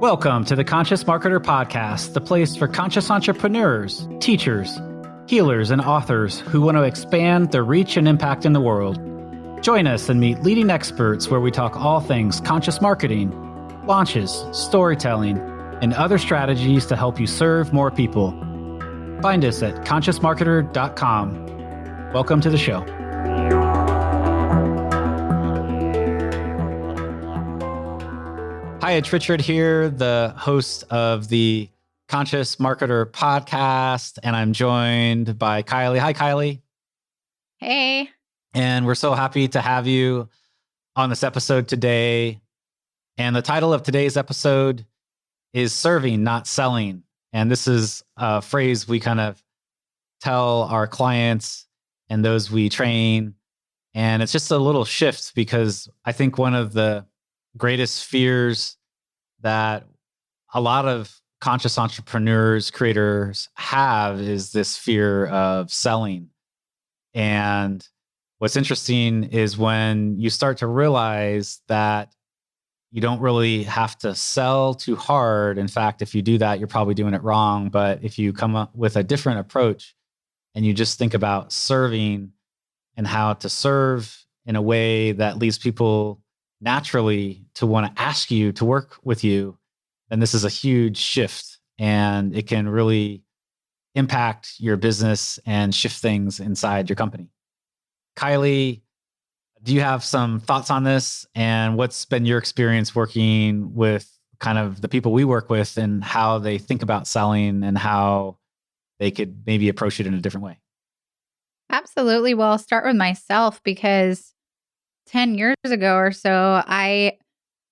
Welcome to the Conscious Marketer Podcast, the place for conscious entrepreneurs, teachers, healers, and authors who want to expand their reach and impact in the world. Join us and meet leading experts where we talk all things conscious marketing, launches, storytelling, and other strategies to help you serve more people. Find us at consciousmarketer.com. Welcome to the show. Hi, it's Richard here, the host of the Conscious Marketer Podcast, and I'm joined by Kylie. Hi, Kylie. Hey. And we're so happy to have you on this episode today. And the title of today's episode is Serving, Not Selling. And this is a phrase we kind of tell our clients and those we train. And it's just a little shift because I think one of the greatest fears that a lot of conscious entrepreneurs, creators have is this fear of selling. And what's interesting is when you start to realize that you don't really have to sell too hard. In fact, if you do that, you're probably doing it wrong. But if you come up with a different approach and you just think about serving and how to serve in a way that leads people naturally to want to ask you to work with you, then this is a huge shift and it can really impact your business and shift things inside your company. Kylie, do you have some thoughts on this? And what's been your experience working with kind of the people we work with and how they think about selling and how they could maybe approach it in a different way? Absolutely. Well, I'll start with myself because 10 years ago or so, I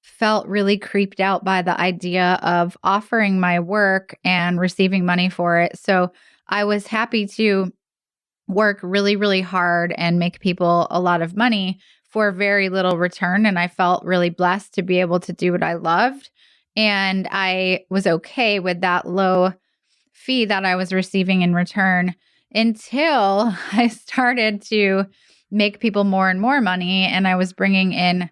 felt really creeped out by the idea of offering my work and receiving money for it. So I was happy to work really, really hard and make people a lot of money for very little return. And I felt really blessed to be able to do what I loved. And I was okay with that low fee that I was receiving in return until I started to make people more and more money. And I was bringing in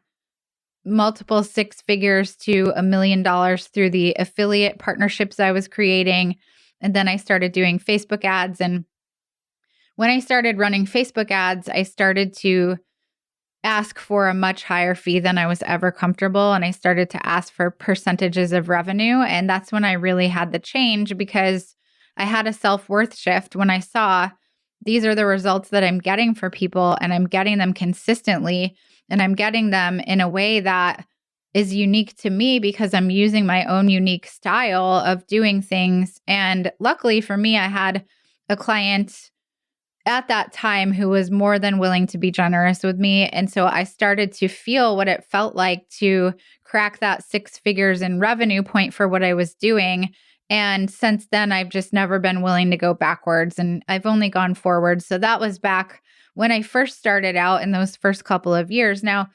multiple six figures to $1 million through the affiliate partnerships I was creating. And then I started doing Facebook ads. And when I started running Facebook ads, I started to ask for a much higher fee than I was ever comfortable. And I started to ask for percentages of revenue. And that's when I really had the change because I had a self-worth shift when I saw these are the results that I'm getting for people and I'm getting them consistently and I'm getting them in a way that is unique to me because I'm using my own unique style of doing things. And luckily for me, I had a client at that time who was more than willing to be generous with me. And so I started to feel what it felt like to crack that six figures in revenue point for what I was doing. And since then, I've just never been willing to go backwards and I've only gone forward. So that was back when I first started out in those first couple of years. Now,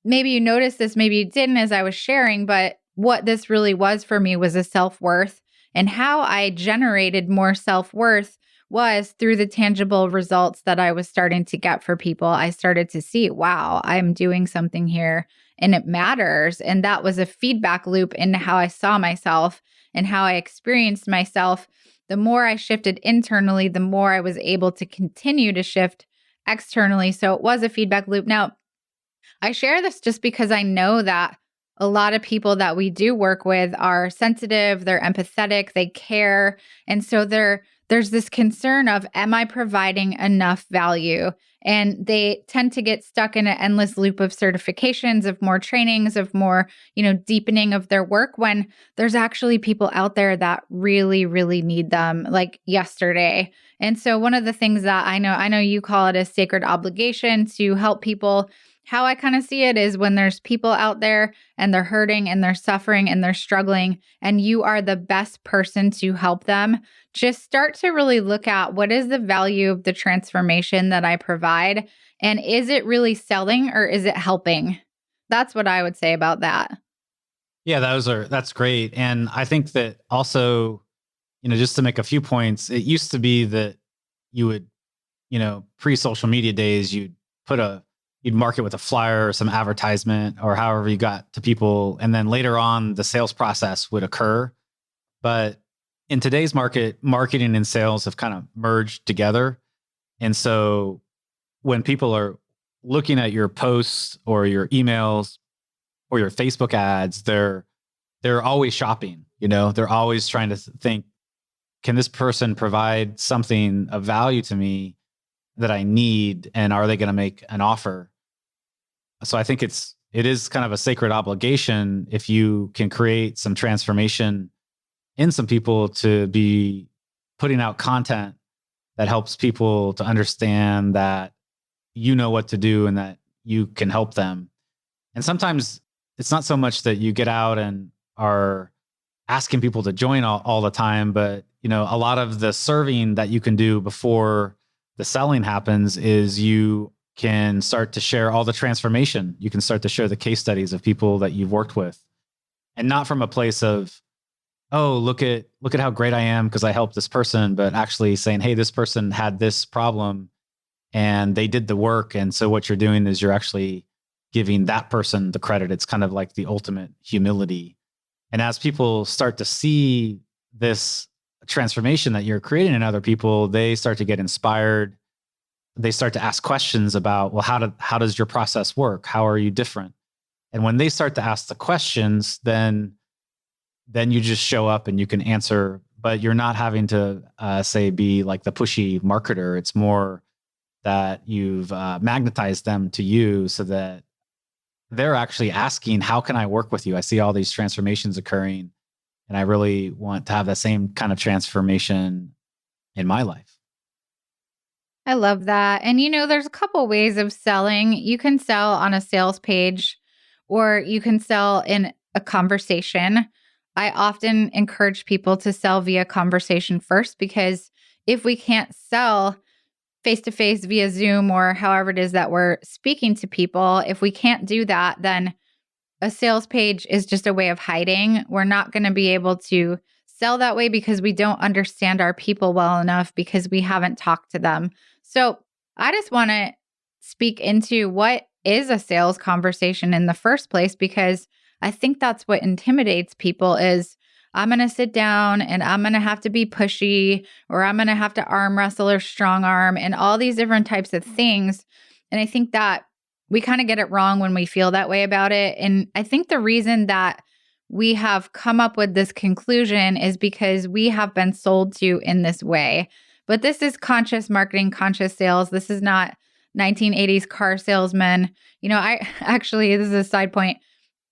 maybe you noticed this, maybe you didn't as I was sharing, but what this really was for me was a self-worth. And how I generated more self-worth was through the tangible results that I was starting to get for people. I started to see, wow, I'm doing something here and it matters. And that was a feedback loop into how I saw myself and how I experienced myself. The more I shifted internally, the more I was able to continue to shift externally. So it was a feedback loop. Now, I share this just because I know that a lot of people that we do work with are sensitive, they're empathetic, they care. And so there's this concern of, am I providing enough value? And they tend to get stuck in an endless loop of certifications, of more trainings, of more, deepening of their work when there's actually people out there that really, really need them, like yesterday. And so one of the things that I know you call it a sacred obligation to help people. How I kind of see it is when there's people out there and they're hurting and they're suffering and they're struggling and you are the best person to help them, just start to really look at what is the value of the transformation that I provide and is it really selling or is it helping? That's what I would say about that. Yeah, that's great. And I think that also, just to make a few points, it used to be that you would, pre-social media days, you'd put a you'd market with a flyer or some advertisement or however you got to people. And then later on, the sales process would occur. But in today's market, marketing and sales have kind of merged together. And so when people are looking at your posts or your emails or your Facebook ads, they're always shopping, they're always trying to think, can this person provide something of value to me that I need? And are they going to make an offer? So I think it is kind of a sacred obligation if you can create some transformation in some people to be putting out content that helps people to understand that you know what to do and that you can help them. And sometimes it's not so much that you get out and are asking people to join all the time, but a lot of the serving that you can do before the selling happens is you can start to share all the transformation. You can start to share the case studies of people that you've worked with, and not from a place of, oh, look at how great I am because I helped this person, but actually saying, hey, this person had this problem and they did the work. And so what you're doing is you're actually giving that person the credit. It's kind of like the ultimate humility. And as people start to see this transformation that you're creating in other people, they start to get inspired. They start to ask questions about, well, how does your process work? How are you different? And when they start to ask the questions, then you just show up and you can answer, but you're not having to be like the pushy marketer. It's more that you've magnetized them to you so that they're actually asking, how can I work with you? I see all these transformations occurring and I really want to have that same kind of transformation in my life. I love that. And there's a couple ways of selling. You can sell on a sales page or you can sell in a conversation. I often encourage people to sell via conversation first, because if we can't sell face-to-face via Zoom or however it is that we're speaking to people, if we can't do that, then a sales page is just a way of hiding. We're not going to be able to sell that way because we don't understand our people well enough because we haven't talked to them. So I just want to speak into what is a sales conversation in the first place, because I think that's what intimidates people is, I'm going to sit down and I'm going to have to be pushy, or I'm going to have to arm wrestle or strong arm and all these different types of things. And I think that we kind of get it wrong when we feel that way about it. And I think the reason that we have come up with this conclusion is because we have been sold to in this way. But this is conscious marketing, conscious sales. This is not 1980s car salesmen. I actually, this is a side point.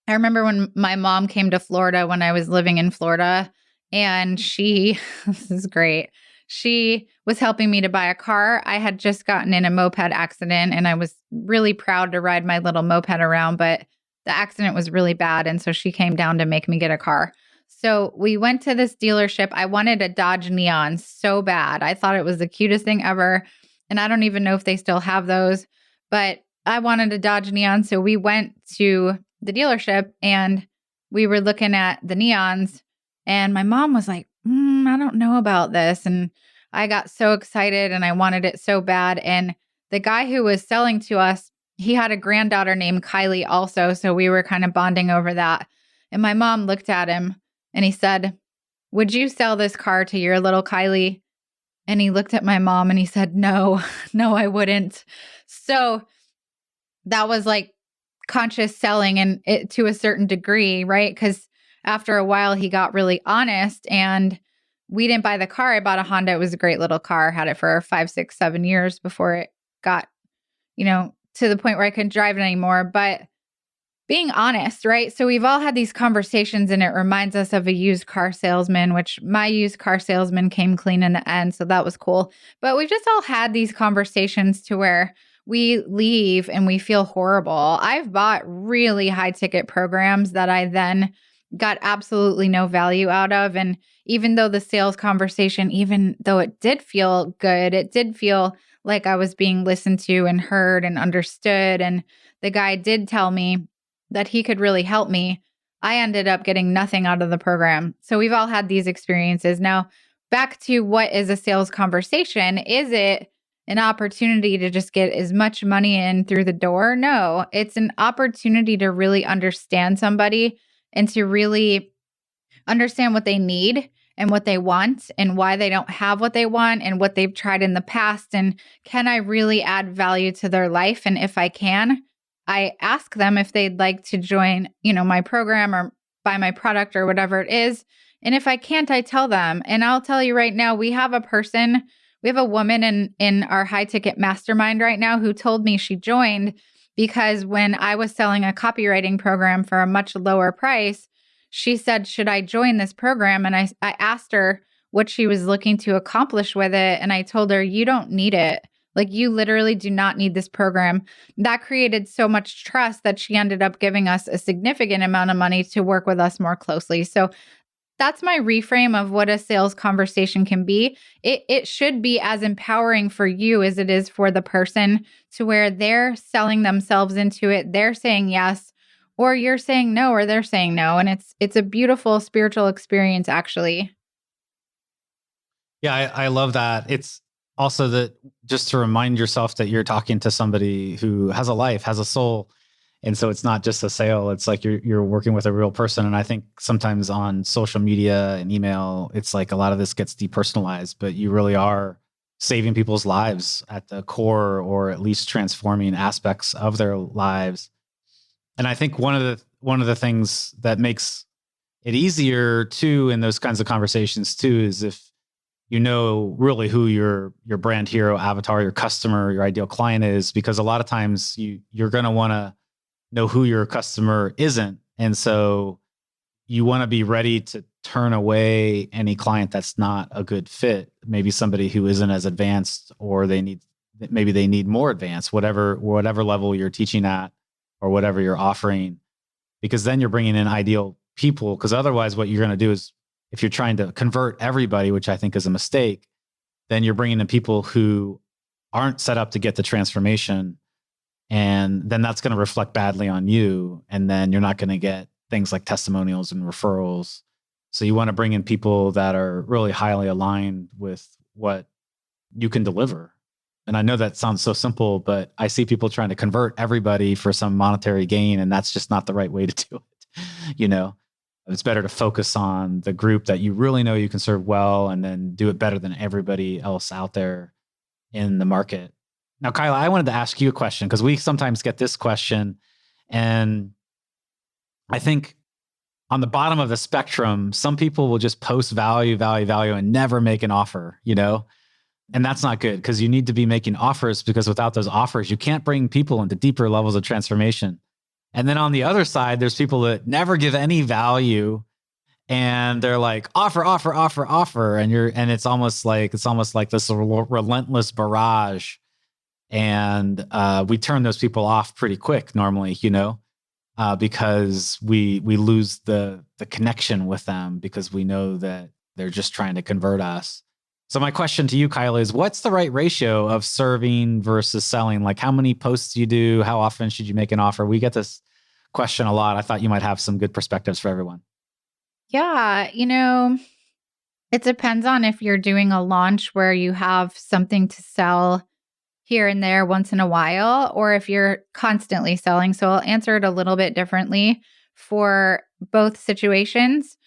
I remember when my mom came to Florida when I was living in Florida, and this is great. She was helping me to buy a car. I had just gotten in a moped accident and I was really proud to ride my little moped around, but the accident was really bad. And so she came down to make me get a car. So we went to this dealership. I wanted a Dodge Neon so bad. I thought it was the cutest thing ever. And I don't even know if they still have those, but I wanted a Dodge Neon. So we went to the dealership and we were looking at the neons, and my mom was like, I don't know about this. And I got so excited and I wanted it so bad. And the guy who was selling to us, he had a granddaughter named Kylie also. So we were kind of bonding over that. And my mom looked at him and he said, would you sell this car to your little Kylie? And he looked at my mom and he said, no, I wouldn't. So that was like conscious selling, and it to a certain degree, right? Because after a while he got really honest, and we didn't buy the car. I bought a Honda. It was a great little car. Had it for 5, 6, 7 years before it got, to the point where I couldn't drive it anymore. But being honest, right? So we've all had these conversations, and it reminds us of a used car salesman, which my used car salesman came clean in the end. So that was cool. But we've just all had these conversations to where we leave and we feel horrible. I've bought really high ticket programs that I then got absolutely no value out of. And even though the sales conversation, even though it did feel good, it did feel like I was being listened to and heard and understood. And the guy did tell me that he could really help me. I ended up getting nothing out of the program. So we've all had these experiences. Now, back to what is a sales conversation? Is it an opportunity to just get as much money in through the door. No, it's an opportunity to really understand somebody and to really understand what they need and what they want and why they don't have what they want and what they've tried in the past. And can I really add value to their life? And if I can, I ask them if they'd like to join, my program or buy my product or whatever it is. And if I can't, I tell them. And I'll tell you right now, we have a woman in our high ticket mastermind right now who told me she joined because when I was selling a copywriting program for a much lower price, she said, should I join this program? And I asked her what she was looking to accomplish with it. And I told her, you don't need it. Like, you literally do not need this program. That created so much trust that she ended up giving us a significant amount of money to work with us more closely. So that's my reframe of what a sales conversation can be. It should be as empowering for you as it is for the person, to where they're selling themselves into it. They're saying yes, or you're saying no, or they're saying no. And it's a beautiful spiritual experience, actually. Yeah, I love that. It's also that just to remind yourself that you're talking to somebody who has a life, has a soul. And so it's not just a sale. It's like you're working with a real person. And I think sometimes on social media and email, it's like a lot of this gets depersonalized, but you really are saving people's lives at the core, or at least transforming aspects of their lives. And I think one of the things that makes it easier too in those kinds of conversations too is if you know really who your brand hero avatar, your customer, your ideal client is, because a lot of times you're going to want to know who your customer isn't. And so you want to be ready to turn away any client that's not a good fit, maybe somebody who isn't as advanced, or maybe they need more advanced, whatever level you're teaching at or whatever you're offering, because then you're bringing in ideal people. Because otherwise what you're going to do is, if you're trying to convert everybody, which I think is a mistake, then you're bringing in people who aren't set up to get the transformation. And then that's going to reflect badly on you. And then you're not going to get things like testimonials and referrals. So you want to bring in people that are really highly aligned with what you can deliver. And I know that sounds so simple, but I see people trying to convert everybody for some monetary gain, and that's just not the right way to do it. It's better to focus on the group that you really know you can serve well, and then do it better than everybody else out there in the market. Now, Kyla, I wanted to ask you a question, because we sometimes get this question, and I think on the bottom of the spectrum, some people will just post value, and never make an offer, And that's not good, because you need to be making offers, because without those offers, you can't bring people into deeper levels of transformation. And then on the other side, there's people that never give any value, and they're like offer. And it's almost like this relentless barrage. And we turn those people off pretty quick normally, because we lose the connection with them, because we know that they're just trying to convert us. So my question to you, Kylie, is what's the right ratio of serving versus selling? Like, how many posts do you do? How often should you make an offer? We get this question a lot. I thought you might have some good perspectives for everyone. Yeah, it depends on if you're doing a launch where you have something to sell here and there once in a while, or if you're constantly selling. So I'll answer it a little bit differently for both situations.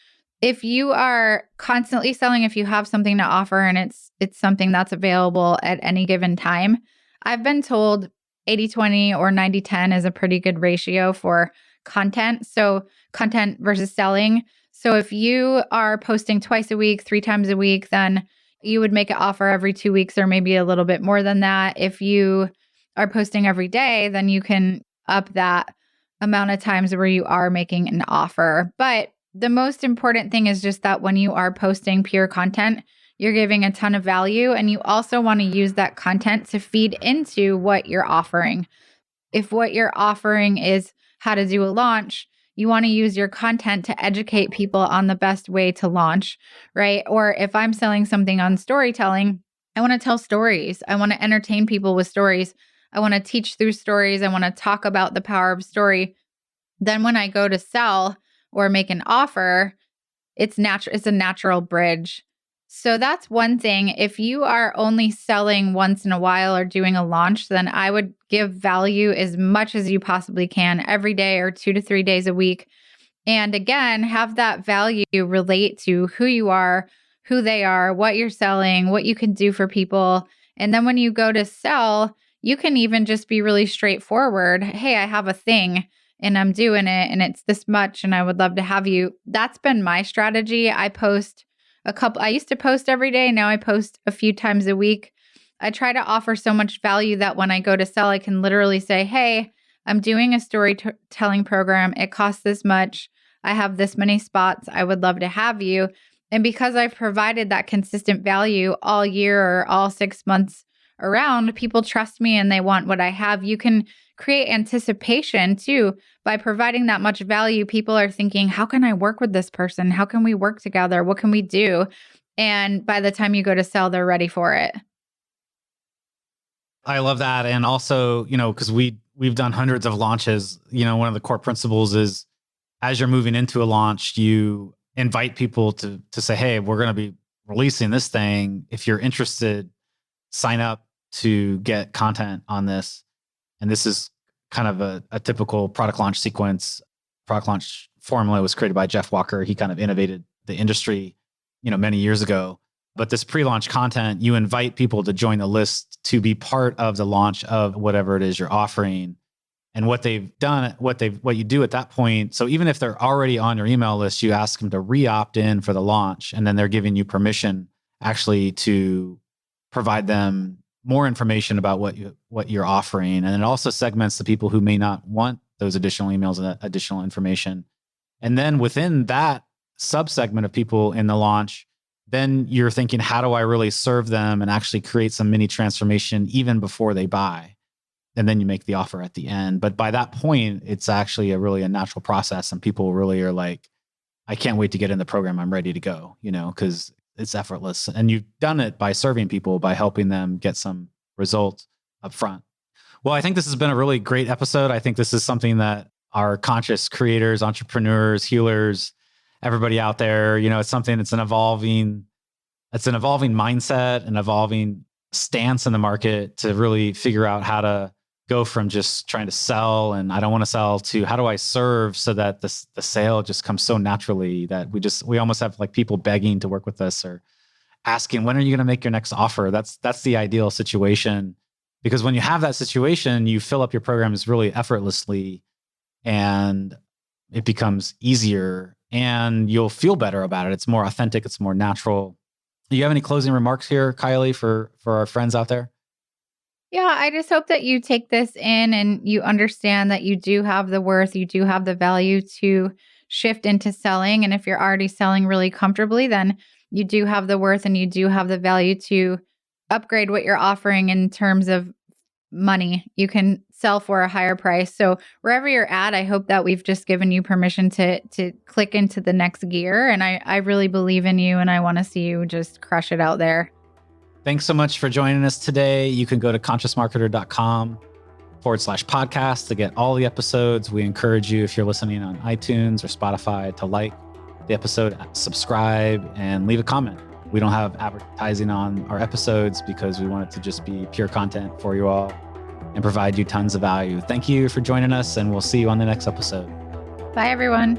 If you are constantly selling, if you have something to offer and it's something that's available at any given time, I've been told 80-20 or 90-10 is a pretty good ratio for content. So content versus selling. So if you are posting twice a week, 3 times a week, then you would make an offer every 2 weeks, or maybe a little bit more than that. If you are posting every day, then you can up that amount of times where you are making an offer. But the most important thing is just that when you are posting pure content, you're giving a ton of value, and you also want to use that content to feed into what you're offering. If what you're offering is how to do a launch, you want to use your content to educate people on the best way to launch, right? Or if I'm selling something on storytelling, I want to tell stories. I want to entertain people with stories. I want to teach through stories. I want to talk about the power of story. Then when I go to sell or make an offer, it's a natural bridge So that's one thing. If you are only selling once in a while or doing a launch, then I would give value as much as you possibly can every day or 2 to 3 days a week. And again, have that value relate to who you are, who they are, what you're selling, what you can do for people. And then when you go to sell, you can even just be really straightforward. Hey, I have a thing and I'm doing it and it's this much and I would love to have you. That's been my strategy. I used to post every day. Now I post a few times a week. I try to offer so much value that when I go to sell, I can literally say, hey, I'm doing a storytelling program. It costs this much. I have this many spots. I would love to have you. And because I've provided that consistent value all year or all 6 months around, people trust me and they want what I have. You can create anticipation too by providing that much value. People are thinking, how can I work with this person? How can we work together? What can we do? And by the time you go to sell, they're ready for it. I love that. And also, because we've done hundreds of launches, one of the core principles is as you're moving into a launch, you invite people to say, hey, we're going to be releasing this thing. If you're interested, sign up to get content on this. And this is kind of a typical product launch sequence. Product launch formula was created by Jeff Walker. He kind of innovated the industry, many years ago. But this pre-launch content, you invite people to join the list to be part of the launch of whatever it is you're offering. And what they've done, what you do at that point. So even if they're already on your email list, you ask them to re-opt in for the launch, and then they're giving you permission actually to provide them more information about what you're offering. And it also segments the people who may not want those additional emails and additional information. And then within that subsegment of people in the launch, then you're thinking, how do I really serve them and actually create some mini transformation even before they buy? And then you make the offer at the end. But by that point, it's actually a natural process. And people really are like, I can't wait to get in the program. I'm ready to go, because it's effortless. And you've done it by serving people, by helping them get some results up front. Well, I think this has been a really great episode. I think this is something that our conscious creators, entrepreneurs, healers, everybody out there, it's something that's an evolving mindset, an evolving stance in the market to really figure out how to go from just trying to sell and I don't want to sell to how do I serve so that the sale just comes so naturally that we almost have like people begging to work with us or asking, when are you going to make your next offer? That's the ideal situation, because when you have that situation, you fill up your programs really effortlessly and it becomes easier and you'll feel better about it. It's more authentic. It's more natural. Do you have any closing remarks here, Kylie, for our friends out there? Yeah, I just hope that you take this in and you understand that you do have the worth, you do have the value to shift into selling. And if you're already selling really comfortably, then you do have the worth and you do have the value to upgrade what you're offering in terms of money. You can sell for a higher price. So wherever you're at, I hope that we've just given you permission to click into the next gear. And I really believe in you and I want to see you just crush it out there. Thanks so much for joining us today. You can go to consciousmarketer.com/podcast to get all the episodes. We encourage you, if you're listening on iTunes or Spotify, to like the episode, subscribe, and leave a comment. We don't have advertising on our episodes because we want it to just be pure content for you all and provide you tons of value. Thank you for joining us, and we'll see you on the next episode. Bye, everyone.